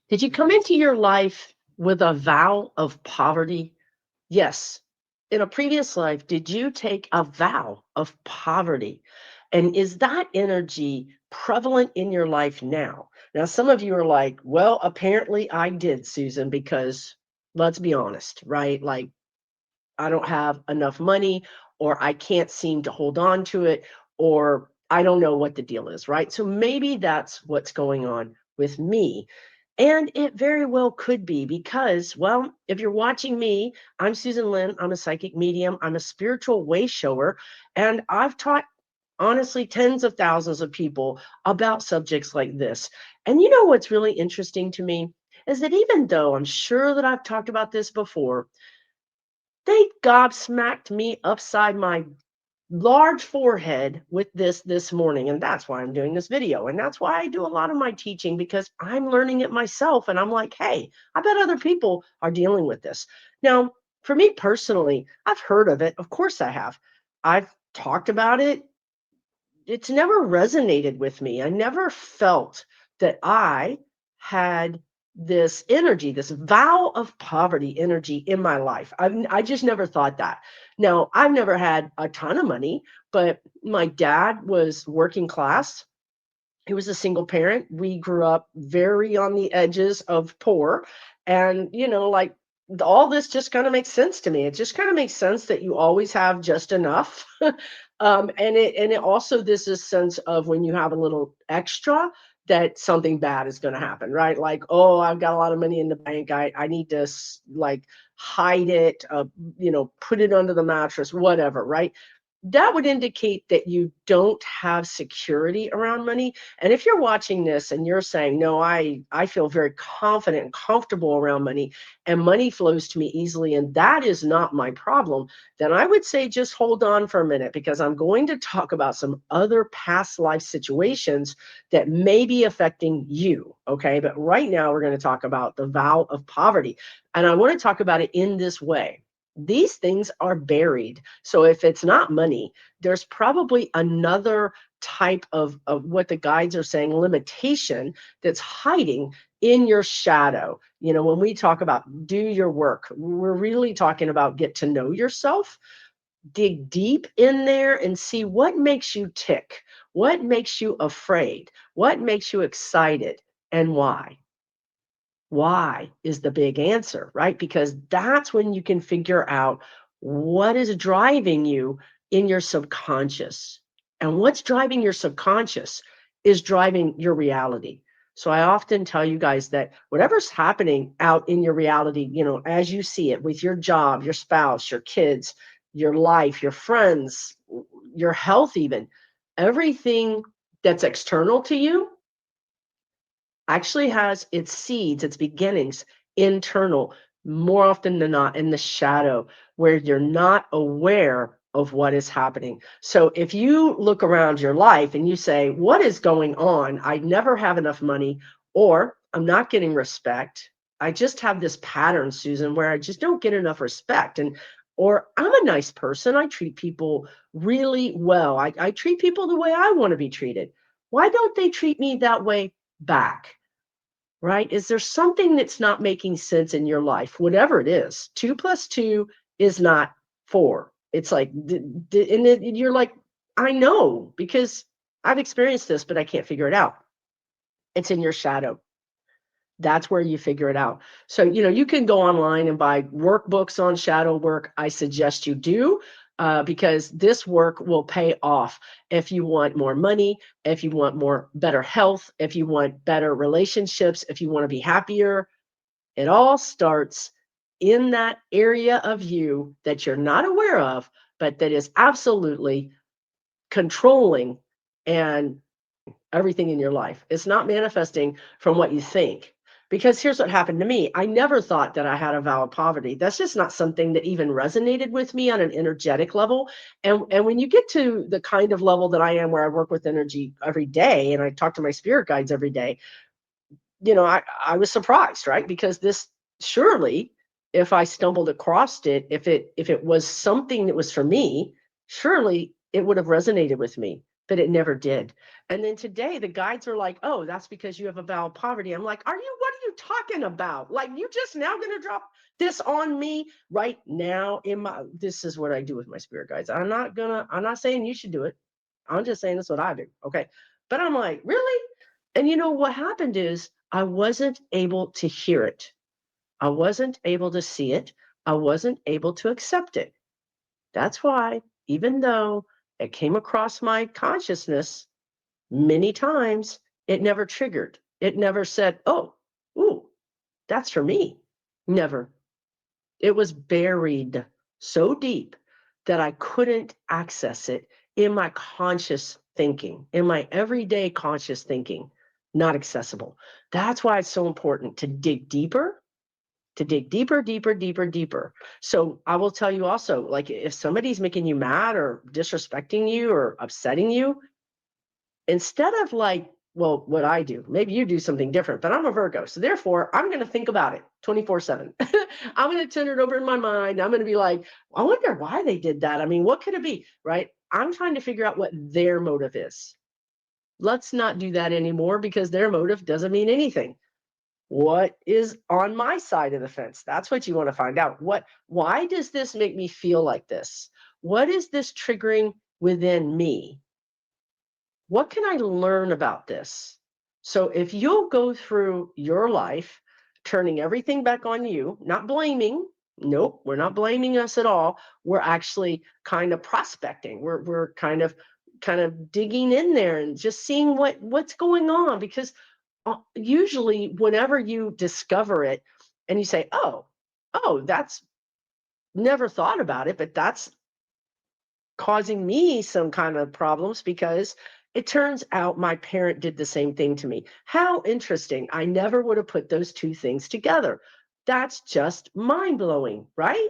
Did you come into your life with a vow of poverty? Yes. In a previous life, did you take a vow of poverty? And is that energy prevalent in your life now? Now, some of you are like, well, apparently I did, Susan, because let's be honest, right? Like, I don't have enough money, or I can't seem to hold on to it, or I don't know what the deal is, right? So maybe that's what's going on with me. And it very well could be because, well, if you're watching me, I'm Susan Lynn. I'm a psychic medium. I'm a spiritual way shower. And I've taught, honestly, tens of thousands of people about subjects like this. And you know what's really interesting to me is that even though I'm sure that I've talked about this before, they gobsmacked me upside my large forehead with this morning, and that's why I'm doing this video, and that's why I do a lot of my teaching, because I'm learning it myself, and I'm like, hey, I bet other people are dealing with this. Now, for me personally, I've heard of it. Of course I have. I've talked about it. It's never resonated with me. I never felt that I had this energy, this vow of poverty energy in my life. I just never thought that. Now, I've never had a ton of money, but my dad was working class. He was a single parent. We grew up very on the edges of poor. And, like, all this just kind of makes sense to me. It just kind of makes sense that you always have just enough. And it also, this is sense of when you have a little extra, that something bad is going to happen, right? Like, oh, I've got a lot of money in the bank. I need to like hide it, put it under the mattress, whatever, right? That would indicate that you don't have security around money. And if you're watching this and you're saying, no, I feel very confident and comfortable around money, and money flows to me easily, and that is not my problem, then I would say just hold on for a minute, because I'm going to talk about some other past life situations that may be affecting you. Okay. But right now we're going to talk about the vow of poverty. And I want to talk about it in this way. These things are buried. So if it's not money, there's probably another type of what the guides are saying, limitation, that's hiding in your shadow. When we talk about do your work, we're really talking about get to know yourself, dig deep in there and see what makes you tick, what makes you afraid, what makes you excited, and why. Why is the big answer, right? Because that's when you can figure out what is driving you in your subconscious. And what's driving your subconscious is driving your reality. So I often tell you guys that whatever's happening out in your reality, as you see it with your job, your spouse, your kids, your life, your friends, your health, even everything that's external to you actually has its seeds, its beginnings internal, more often than not in the shadow, where you're not aware of what is happening. So if you look around your life and you say, what is going on? I never have enough money, or I'm not getting respect. I just have this pattern, Susan, where I just don't get enough respect. Or I'm a nice person. I treat people really well. I treat people the way I want to be treated. Why don't they treat me that way back? Right? Is there something that's not making sense in your life? Whatever it is, 2 plus 2 is not 4. It's like, you're like, I know, because I've experienced this, but I can't figure it out. It's in your shadow. That's where you figure it out. So, you can go online and buy workbooks on shadow work. I suggest you do, because this work will pay off if you want more money, if you want more better health, if you want better relationships, if you want to be happier. It all starts in that area of you that you're not aware of, but that is absolutely controlling and everything in your life. It's not manifesting from what you think. Because here's what happened to me. I never thought that I had a vow of poverty. That's just not something that even resonated with me on an energetic level. And when you get to the kind of level that I am, where I work with energy every day and I talk to my spirit guides every day, I was surprised, right? Because this, surely, if I stumbled across it, if it was something that was for me, surely it would have resonated with me, but it never did. And then today the guides are like, oh, that's because you have a vow of poverty. I'm like, what are you talking about? Like, you just now going to drop this on me right now this is what I do with my spirit guides. I'm not saying you should do it. I'm just saying that's what I do. Okay. But I'm like, really? And you know what happened is I wasn't able to hear it. I wasn't able to see it. I wasn't able to accept it. That's why, even though it came across my consciousness many times, it never triggered. It never said, oh, ooh, that's for me. Never. It was buried so deep that I couldn't access it in my conscious thinking, in my everyday conscious thinking, not accessible. That's why it's so important to dig deeper, deeper, deeper, deeper. So I will tell you also, like, if somebody's making you mad or disrespecting you or upsetting you, instead of like, well, what I do, maybe you do something different, but I'm a Virgo. So therefore, I'm going to think about it 24/7. I'm going to turn it over in my mind. I'm going to be like, I wonder why they did that. I mean, what could it be? Right? I'm trying to figure out what their motive is. Let's not do that anymore because their motive doesn't mean anything. What is on my side of the fence? That's what you want to find out. Why does this make me feel like this? What is this triggering within me? What can I learn about this? So if you'll go through your life, turning everything back on you, not blaming, nope, we're not blaming us at all. We're actually kind of prospecting. We're kind of digging in there and just seeing what's going on, because usually whenever you discover it and you say, oh, that's never thought about it, but that's causing me some kind of problems because it turns out my parent did the same thing to me. How interesting. I never would have put those two things together. That's just mind blowing, right?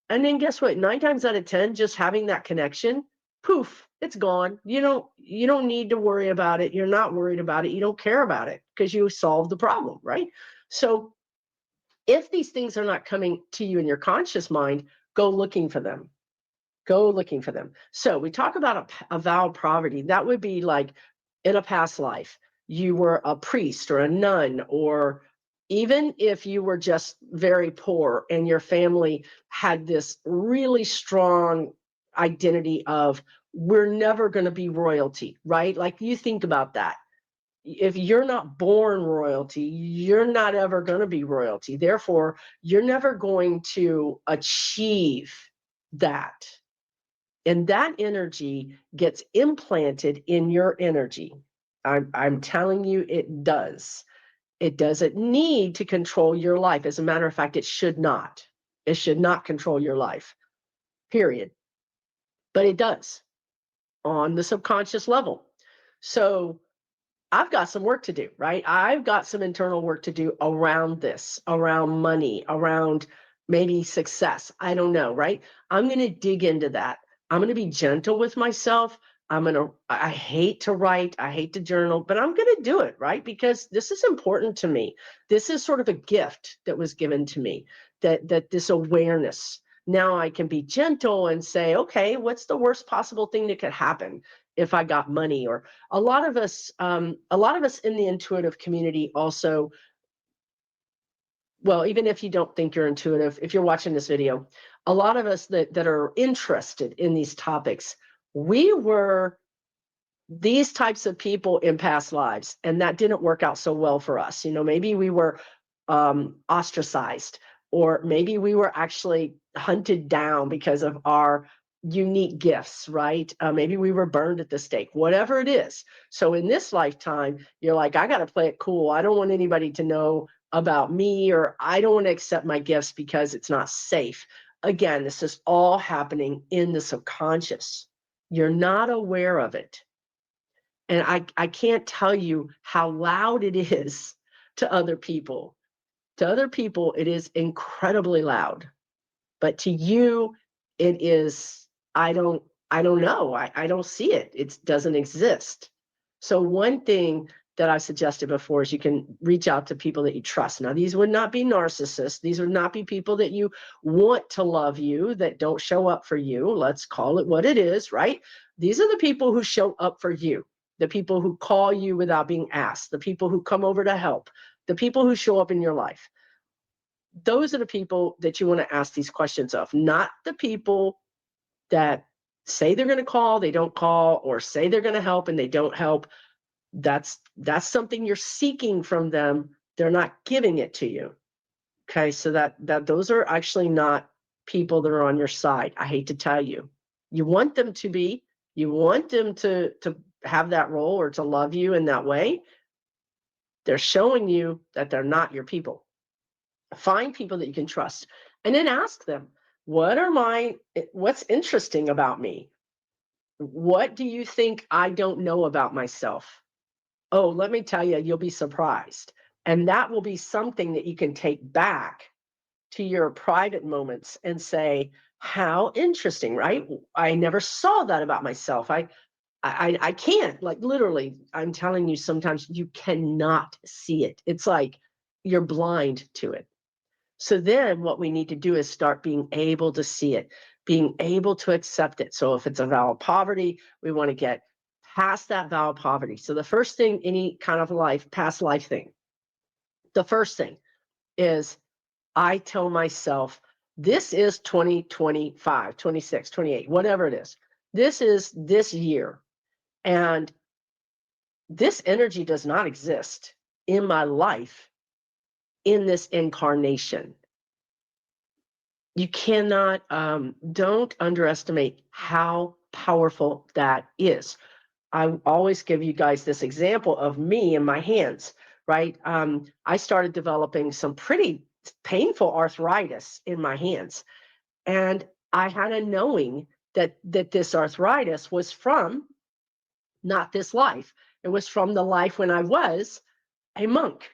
And then guess what? 9 times out of 10, just having that connection, poof, it's gone. You don't need to worry about it. You're not worried about it. You don't care about it because you solved the problem, right? So if these things are not coming to you in your conscious mind, go looking for them. Go looking for them. So we talk about a vow of poverty. That would be like in a past life, you were a priest or a nun, or even if you were just very poor and your family had this really strong identity of, we're never going to be royalty, right? Like, you think about that. If you're not born royalty, you're not ever going to be royalty. Therefore, you're never going to achieve that. And that energy gets implanted in your energy. I'm telling you, it does. It doesn't need to control your life. As a matter of fact, it should not. It should not control your life, period. But it does on the subconscious level. So I've got some work to do, right? I've got some internal work to do around this, around money, around maybe success. I don't know, right? I'm going to dig into that. I'm going to be gentle with myself. I hate to write, I hate to journal, but I'm going to do it, right? Because this is important to me. This is sort of a gift that was given to me, that this awareness. Now I can be gentle and say, okay, what's the worst possible thing that could happen if I got money? Or a lot of us in the intuitive community also, well, even if you don't think you're intuitive, if you're watching this video, a lot of us that are interested in these topics, we were these types of people in past lives, and that didn't work out so well for us. Maybe we were ostracized, or maybe we were actually hunted down because of our unique gifts, right? Maybe we were burned at the stake, whatever it is. So in this lifetime, you're like, I got to play it cool. I don't want anybody to know about me, or I don't want to accept my gifts because it's not safe. Again, this is all happening in the subconscious. You're not aware of it. And I can't tell you how loud it is to other people. To other people, it is incredibly loud. But to you, it is, I don't know. I don't see it. It doesn't exist. So one thing that I suggested before is you can reach out to people that you trust. Now, these would not be narcissists. These would not be people that you want to love you, that don't show up for you. Let's call it what it is, right? These are the people who show up for you, the people who call you without being asked, the people who come over to help, the people who show up in your life, those are the people that you want to ask these questions of, not the people that say they're going to call, they don't call, or say they're going to help and they don't help. That's something you're seeking from them. They're not giving it to you. Okay, so that those are actually not people that are on your side. I hate to tell you. You want them to be, you want them to have that role or to love you in that way. They're showing you that they're not your people. Find people that you can trust and then ask them, what's interesting about me? What do you think I don't know about myself? Oh, let me tell you, you'll be surprised. And that will be something that you can take back to your private moments and say, how interesting, right? I never saw that about myself. I can't, like, literally, I'm telling you, sometimes you cannot see it. It's like you're blind to it. So then what we need to do is start being able to see it, being able to accept it. So if it's a vow of poverty, we want to get past that vow of poverty. So the first thing, any kind of past life thing, the first thing is I tell myself, this is 2025, 26, 28, whatever it is. This is this year. And this energy does not exist in my life in this incarnation. You cannot, don't underestimate how powerful that is. I always give you guys this example of me and my hands, right? I started developing some pretty painful arthritis in my hands. And I had a knowing that this arthritis was from not this life. It was from the life when I was a monk.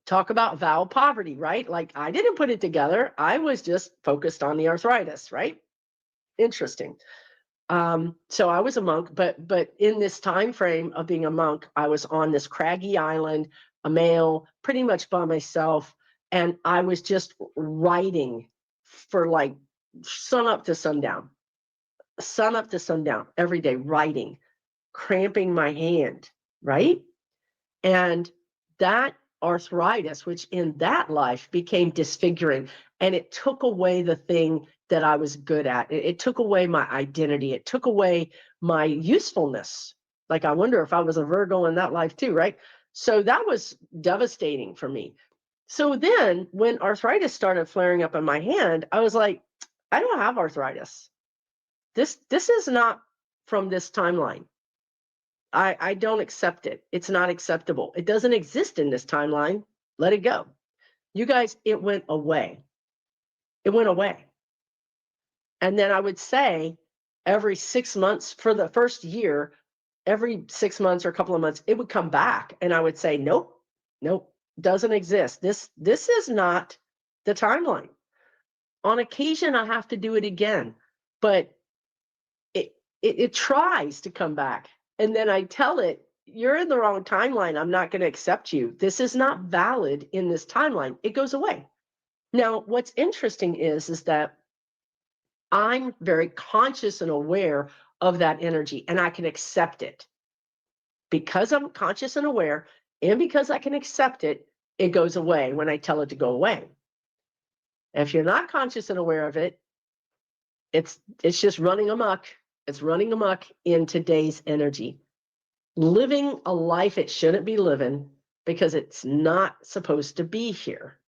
Talk about vow of poverty, right? Like, I didn't put it together. I was just focused on the arthritis, right? Interesting. So I was a monk, but in this time frame of being a monk, I was on this craggy island, a male, pretty much by myself, and I was just writing for like sun up to sundown every day, writing, cramping my hand, right? And that arthritis, which in that life became disfiguring, and it took away the thing that I was good at. It took away my identity. It took away my usefulness. Like, I wonder if I was a Virgo in that life too, right? So that was devastating for me. So then when arthritis started flaring up in my hand, I was like, I don't have arthritis. This is not from this timeline. I don't accept it. It's not acceptable. It doesn't exist in this timeline. Let it go. You guys, it went away. It went away. And then I would say every 6 months for the first year, every 6 months or a couple of months, it would come back. And I would say, nope, doesn't exist. This is not the timeline. On occasion, I have to do it again, but it tries to come back. And then I tell it, you're in the wrong timeline. I'm not going to accept you. This is not valid in this timeline. It goes away. Now, what's interesting is that I'm very conscious and aware of that energy, and I can accept it. Because I'm conscious and aware, and because I can accept it, it goes away when I tell it to go away. If you're not conscious and aware of it, it's just running amok. It's running amok in today's energy. Living a life it shouldn't be living because it's not supposed to be here.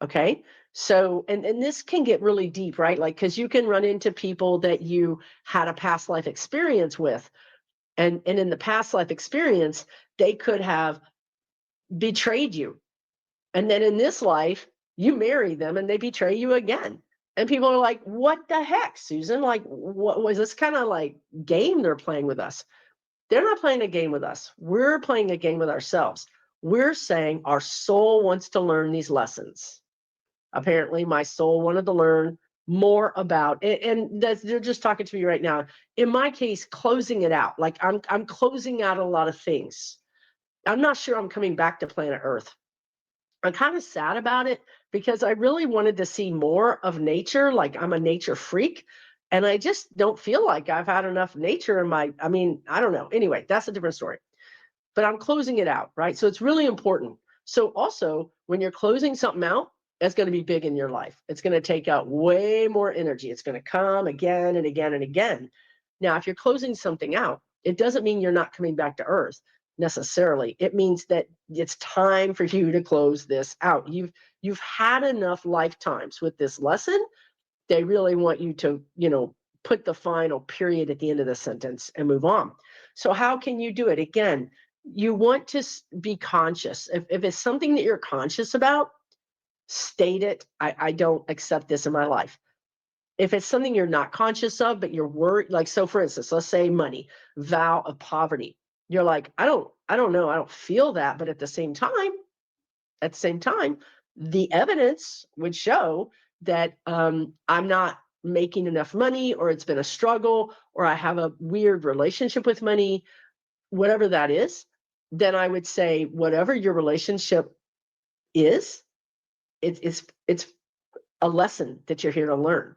Okay? So, and this can get really deep, right? Like, because you can run into people that you had a past life experience with. And in the past life experience, they could have betrayed you. And then in this life, you marry them and they betray you again. And people are like, what the heck, Susan? Like, what was this kind of like game they're playing with us? They're not playing a game with us. We're playing a game with ourselves. We're saying our soul wants to learn these lessons. Apparently, my soul wanted to learn more about it, and they're just talking to me right now. In my case, closing it out. Like, I'm closing out a lot of things. I'm not sure I'm coming back to planet Earth. I'm kind of sad about it because I really wanted to see more of nature. Like, I'm a nature freak, and I just don't feel like I've had enough nature in my, I mean, I don't know. Anyway, that's a different story. But I'm closing it out, right? So it's really important So also, when you're closing something out, that's going to be big in your life. It's going to take out way more energy. It's going to come again and again and again. Now, if you're closing something out, it doesn't mean you're not coming back to earth necessarily. It means that it's time for you to close this out. You've had enough lifetimes with this lesson. They really want you to, put the final period at the end of the sentence and move on. So how can you do it? Again, you want to be conscious. If it's something that you're conscious about, state it. I don't accept this in my life. If it's something you're not conscious of, but you're worried, like, so for instance, let's say money, vow of poverty. You're like, I don't know, I don't feel that, but at the same time, the evidence would show that I'm not making enough money, or it's been a struggle, or I have a weird relationship with money, whatever that is. Then I would say, whatever your relationship is, it's a lesson that you're here to learn.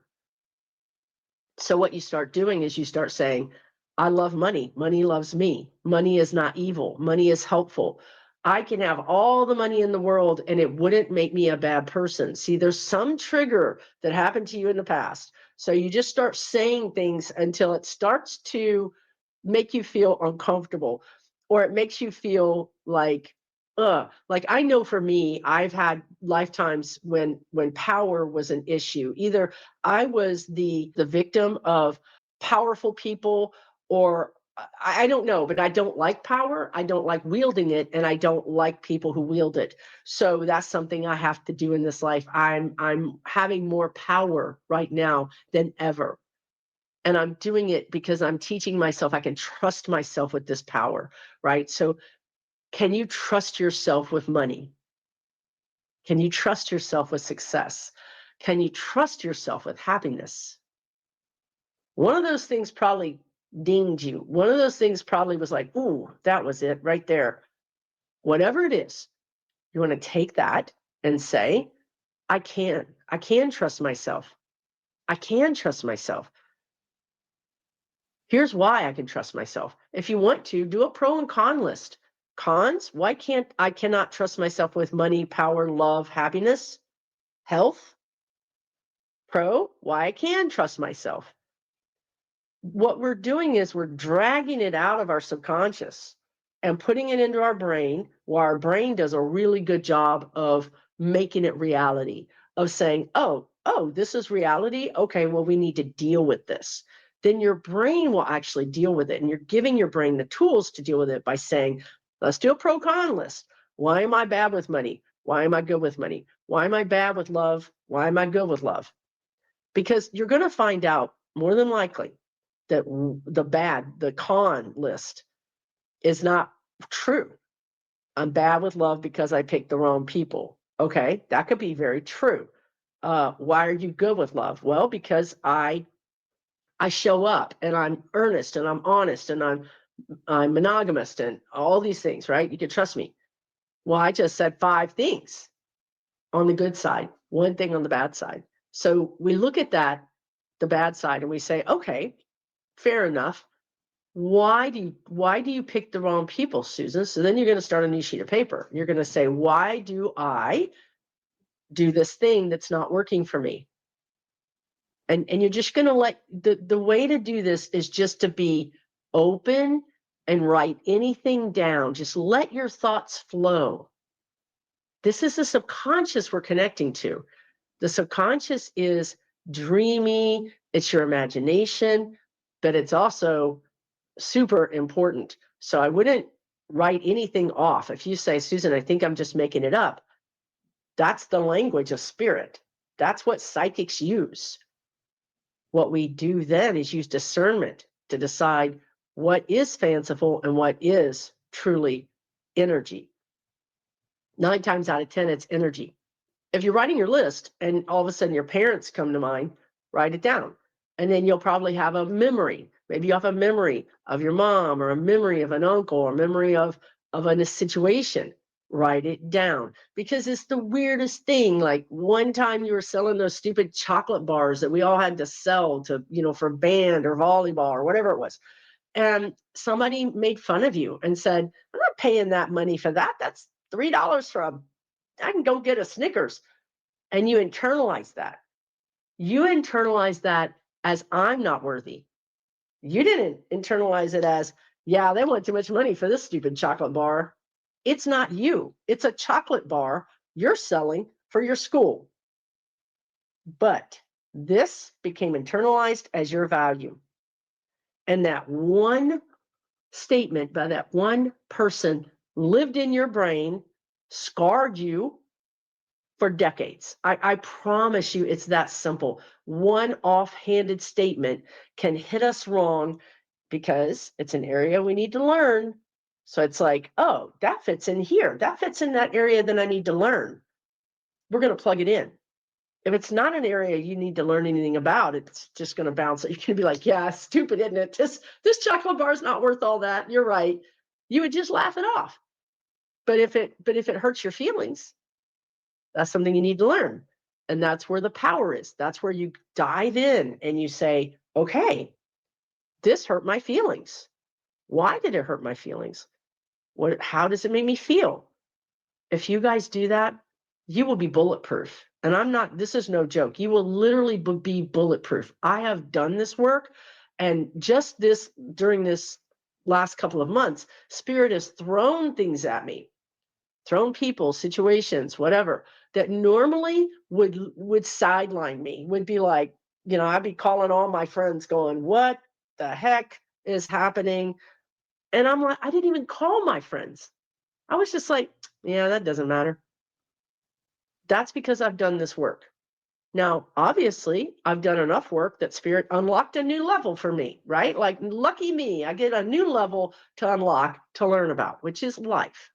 So what you start doing is you start saying, I love money. Money loves me. Money is not evil. Money is helpful. I can have all the money in the world and it wouldn't make me a bad person. See, there's some trigger that happened to you in the past. So you just start saying things until it starts to make you feel uncomfortable, or it makes you feel like, like, I know for me, I've had lifetimes when power was an issue. Either I was the victim of powerful people, or I don't know, but I don't like power. I don't like wielding it, and I don't like people who wield it. So that's something I have to do in this life. I'm having more power right now than ever. And I'm doing it because I'm teaching myself I can trust myself with this power, right? So can you trust yourself with money? Can you trust yourself with success? Can you trust yourself with happiness? One of those things probably dinged you. One of those things probably was like, ooh, that was it right there. Whatever it is, you want to take that and say, I can trust myself. I can trust myself. Here's why I can trust myself. If you want to, do a pro and con list. Cons, why cannot trust myself with money, power, love, happiness, health? Pro, why I can trust myself. What we're doing is we're dragging it out of our subconscious and putting it into our brain, while our brain does a really good job of making it reality, of saying, oh, this is reality. Okay, well, we need to deal with this. Then your brain will actually deal with it. And you're giving your brain the tools to deal with it by saying, let's do a pro con list. Why am I bad with money? Why am I good with money? Why am I bad with love? Why am I good with love? Because you're going to find out more than likely that the con list is not true. I'm bad with love because I picked the wrong people. Okay, that could be very true. Why are you good with love? Well, because I show up and I'm earnest and I'm honest and I'm monogamous and all these things, right? You can trust me. Well, I just said 5 things on the good side, 1 thing on the bad side. So we look at that, the bad side, and we say, okay, fair enough. Why do you pick the wrong people, Susan? So then you're going to start a new sheet of paper. You're going to say, why do I do this thing that's not working for me? And you're just going to let the way to do this is just to be open and write anything down. Just let your thoughts flow. This is the subconscious we're connecting to. The subconscious is dreamy, it's your imagination, but it's also super important. So I wouldn't write anything off. If you say, Susan, I think I'm just making it up, that's the language of spirit. That's what psychics use. What we do then is use discernment to decide what is fanciful and what is truly energy. 9 times out of 10, it's energy. If you're writing your list and all of a sudden your parents come to mind, write it down. And then you'll probably have a memory. Maybe you have a memory of your mom, or a memory of an uncle, or a memory of a situation. Write it down, because it's the weirdest thing. Like, one time you were selling those stupid chocolate bars that we all had to sell to, for band or volleyball or whatever it was. And somebody made fun of you and said, I'm not paying that money for that. $3 from. I can go get a Snickers. And you internalize that. You internalize that as I'm not worthy. You didn't internalize it as, yeah, they want too much money for this stupid chocolate bar. It's not you. It's a chocolate bar you're selling for your school. But this became internalized as your value. And that one statement by that one person lived in your brain, scarred you for decades. I promise you it's that simple. One offhanded statement can hit us wrong because it's an area we need to learn. So it's like, oh, that fits in here. That fits in that area that I need to learn. We're going to plug it in. If it's not an area you need to learn anything about, it's just going to bounce. You're going to be like, yeah, stupid, isn't it? This chocolate bar is not worth all that. You're right. You would just laugh it off. But if it hurts your feelings, that's something you need to learn. And that's where the power is. That's where you dive in and you say, okay, this hurt my feelings. Why did it hurt my feelings? How does it make me feel? If you guys do that, you will be bulletproof. And this is no joke. You will literally be bulletproof. I have done this work, and just during this last couple of months, Spirit has thrown things at me, thrown people, situations, whatever, that normally would sideline me, would be like, I'd be calling all my friends going, what the heck is happening? And I'm like, I didn't even call my friends. I was just like, yeah, that doesn't matter. That's because I've done this work. Now, obviously, I've done enough work that Spirit unlocked a new level for me, right? Like, lucky me, I get a new level to unlock, to learn about, which is life.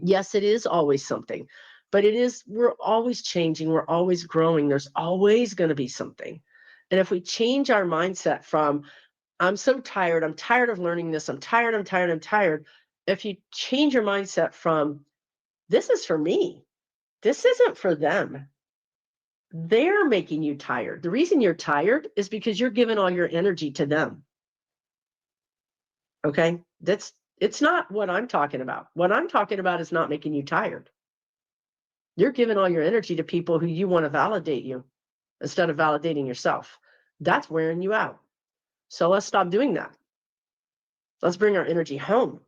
Yes, it is always something, but we're always changing, we're always growing. There's always going to be something. And if we change our mindset from, I'm so tired, I'm tired of learning this, I'm tired, I'm tired, I'm tired. If you change your mindset from, this is for me, this isn't for them. They're making you tired. The reason you're tired is because you're giving all your energy to them. Okay? It's not what I'm talking about. What I'm talking about is not making you tired. You're giving all your energy to people who you want to validate you instead of validating yourself. That's wearing you out. So let's stop doing that. Let's bring our energy home.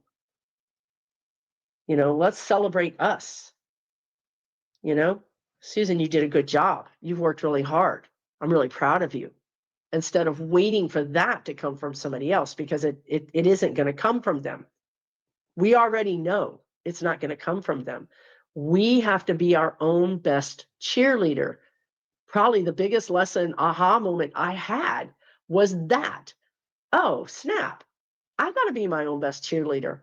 Let's celebrate us. Susan, you did a good job. You've worked really hard. I'm really proud of you. Instead of waiting for that to come from somebody else, because it isn't going to come from them. We already know it's not going to come from them. We have to be our own best cheerleader. Probably the biggest lesson, aha moment I had was that, oh, snap, I got to be my own best cheerleader.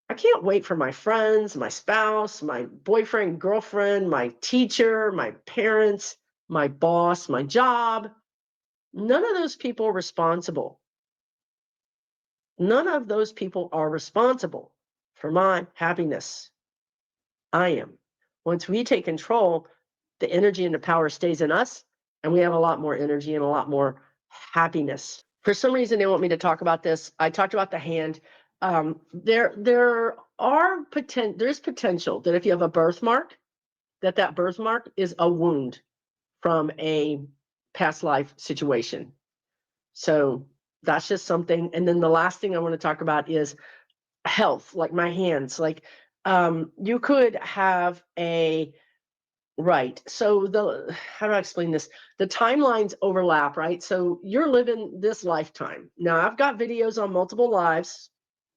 I can't wait for my friends, my spouse, my boyfriend, girlfriend, my teacher, my parents, my boss, my job. None of those people are responsible. None of those people are responsible for my happiness. I am. Once we take control, the energy and the power stays in us, and we have a lot more energy and a lot more happiness. For some reason, they want me to talk about this. I talked about the hand. There's potential that if you have a birthmark, that birthmark is a wound from a past life situation. So that's just something. And then the last thing I want to talk about is health, like my hands. Like you could have right. So how do I explain this? The timelines overlap, right? So you're living this lifetime. Now I've got videos on multiple lives.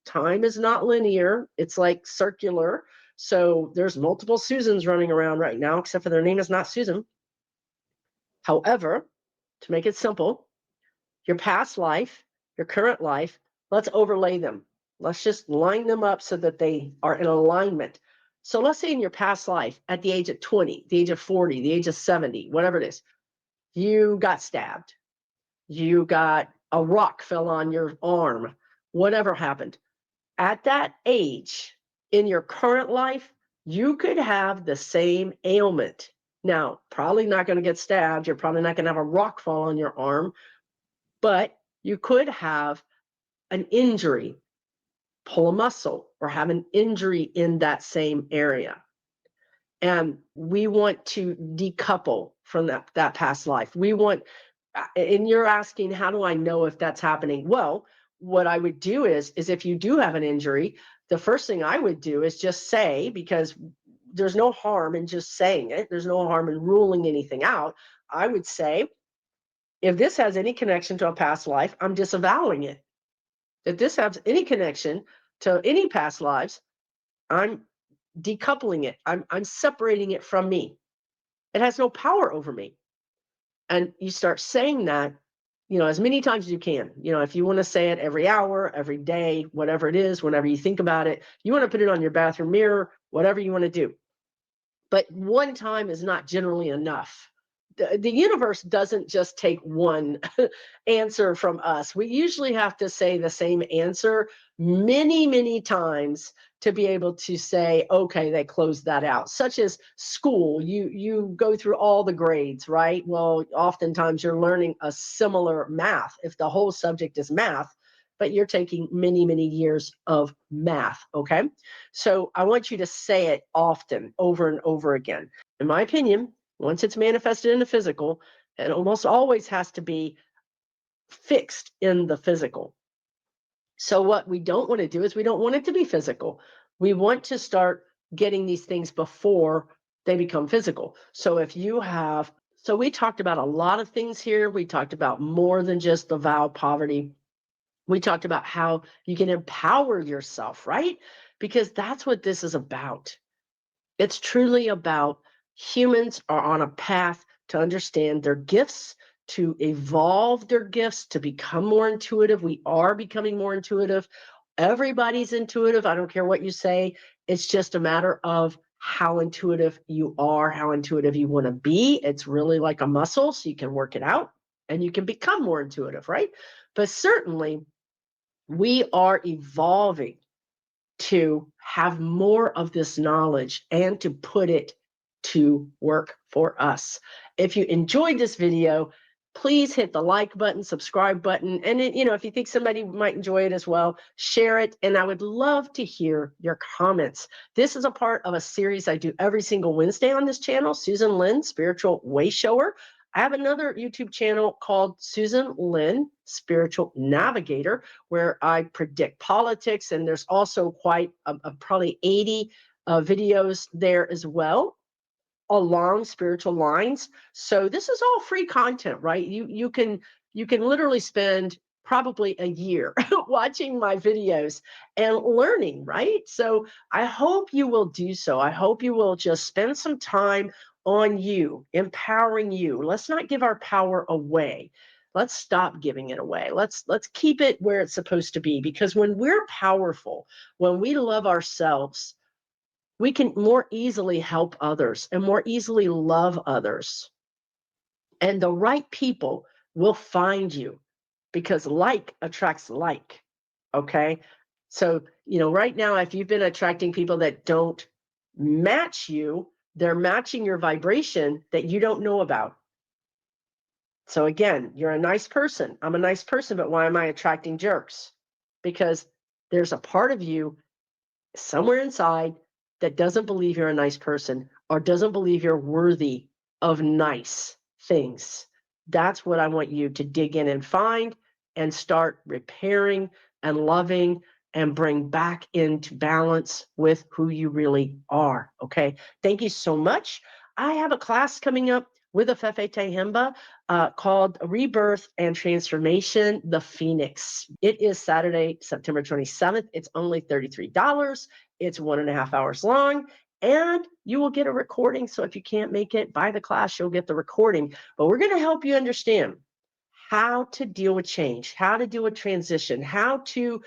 Time is not linear. It's like circular. So there's multiple Susans running around right now, except for their name is not Susan. However, to make it simple, your past life, your current life, let's overlay them. Let's just line them up so that they are in alignment. So let's say in your past life, at the age of 20, the age of 40, the age of 70, whatever it is, you got stabbed. You got a rock fell on your arm, whatever happened. At that age, in your current life, you could have the same ailment. Now, probably not going to get stabbed. You're probably not going to have a rock fall on your arm, but you could have an injury, pull a muscle, or have an injury in that same area. And we want to decouple from that past life. We want, and you're asking, how do I know if that's happening? Well, what I would do is if you do have an injury, the first thing I would do is just say, because there's no harm in just saying it, there's no harm in ruling anything out. I would say, if this has any connection to a past life, I'm disavowing it. If this has any connection to any past lives, I'm decoupling it. I'm separating it from me. It has no power over me. And you start saying that, as many times as you can. If you want to say it every hour, every day, whatever it is, whenever you think about it, you want to put it on your bathroom mirror, whatever you want to do. But one time is not generally enough. The universe doesn't just take one answer from us. We usually have to say the same answer many, many times to be able to say, okay, they closed that out. Such as school, you go through all the grades, right? Well, oftentimes you're learning a similar math. If the whole subject is math, but you're taking many, many years of math, okay? So I want you to say it often, over and over again. In my opinion, once it's manifested in the physical, it almost always has to be fixed in the physical. So what we don't want to do is we don't want it to be physical. We want to start getting these things before they become physical. So we talked about a lot of things here. We talked about more than just the vow of poverty. We talked about how you can empower yourself, right? Because that's what this is about. It's truly about humans are on a path to understand their gifts, to evolve their gifts, to become more intuitive. We are becoming more intuitive. Everybody's intuitive. I don't care what you say. It's just a matter of how intuitive you are, how intuitive you want to be. It's really like a muscle, so you can work it out and you can become more intuitive, right? But certainly, we are evolving to have more of this knowledge and to put it to work for us. If you enjoyed this video, please hit the like button, subscribe button, and if you think somebody might enjoy it as well, share it. And I would love to hear your comments. This is a part of a series I do every single Wednesday on this channel, Susan Lynn, Spiritual Way Shower. I have another YouTube channel called Susan Lynn, Spiritual Navigator, where I predict politics, and there's also quite probably 80 videos there as well along spiritual lines. So this is all free content, right? You can literally spend probably a year watching my videos and learning, right? So I hope you will do so. I hope you will just spend some time on you, empowering you. Let's not give our power away. Let's stop giving it away. Let's keep it where it's supposed to be, because when we're powerful, when we love ourselves, we can more easily help others and more easily love others. And the right people will find you, because like attracts like. Okay. So, right now, if you've been attracting people that don't match you, they're matching your vibration that you don't know about. So again, you're a nice person. I'm a nice person, but why am I attracting jerks? Because there's a part of you somewhere inside that doesn't believe you're a nice person or doesn't believe you're worthy of nice things. That's what I want you to dig in and find and start repairing and loving and bring back into balance with who you really are. Okay. Thank you so much. I have a class coming up with a Fefe Tehimba called Rebirth and Transformation, the Phoenix. It is Saturday, September 27th. It's only $33. It's 1.5 hours long, and you will get a recording. So if you can't make it, buy the class, you'll get the recording. But we're going to help you understand how to deal with change, how to do a transition, how to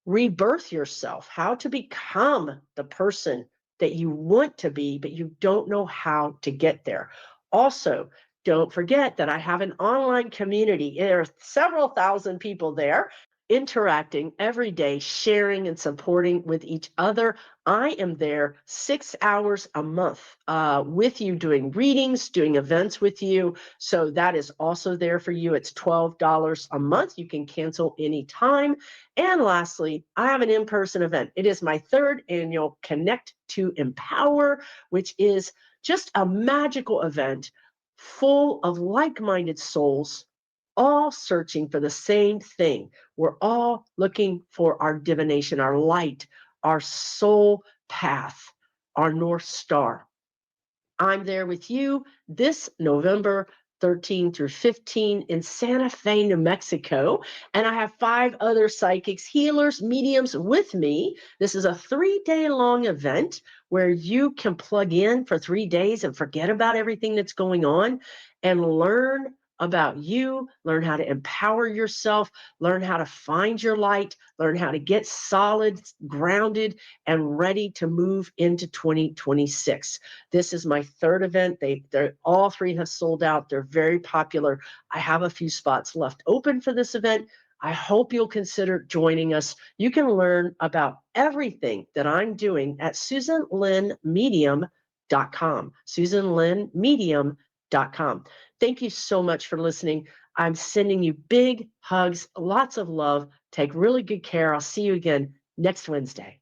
rebirth yourself, how to become the person that you want to be, but you don't know how to get there. Also, don't forget that I have an online community. There are several thousand people there. interacting every day, sharing and supporting with each other. I am there 6 hours a month with you, doing readings, doing events with you. So that is also there for you. It's $12 a month. You can cancel anytime. And lastly, I have an in-person event. It is my third annual Connect to Empower, which is just a magical event full of like-minded souls, all searching for the same thing. We're all looking for our divination, our light, our soul path, our North Star. I'm there with you this November 13 through 15 in Santa Fe, New Mexico. And I have 5 other psychics, healers, mediums with me. This is a 3-day long event where you can plug in for 3 days and forget about everything that's going on and learn about you, learn how to empower yourself, learn how to find your light, learn how to get solid, grounded, and ready to move into 2026. This is my third event. They're all 3 have sold out. They're very popular. I have a few spots left open for this event. I hope you'll consider joining us. You can learn about everything that I'm doing at SusanLynnMedium.com. SusanLynnMedium.com. Thank you so much for listening. I'm sending you big hugs, lots of love. Take really good care. I'll see you again next Wednesday.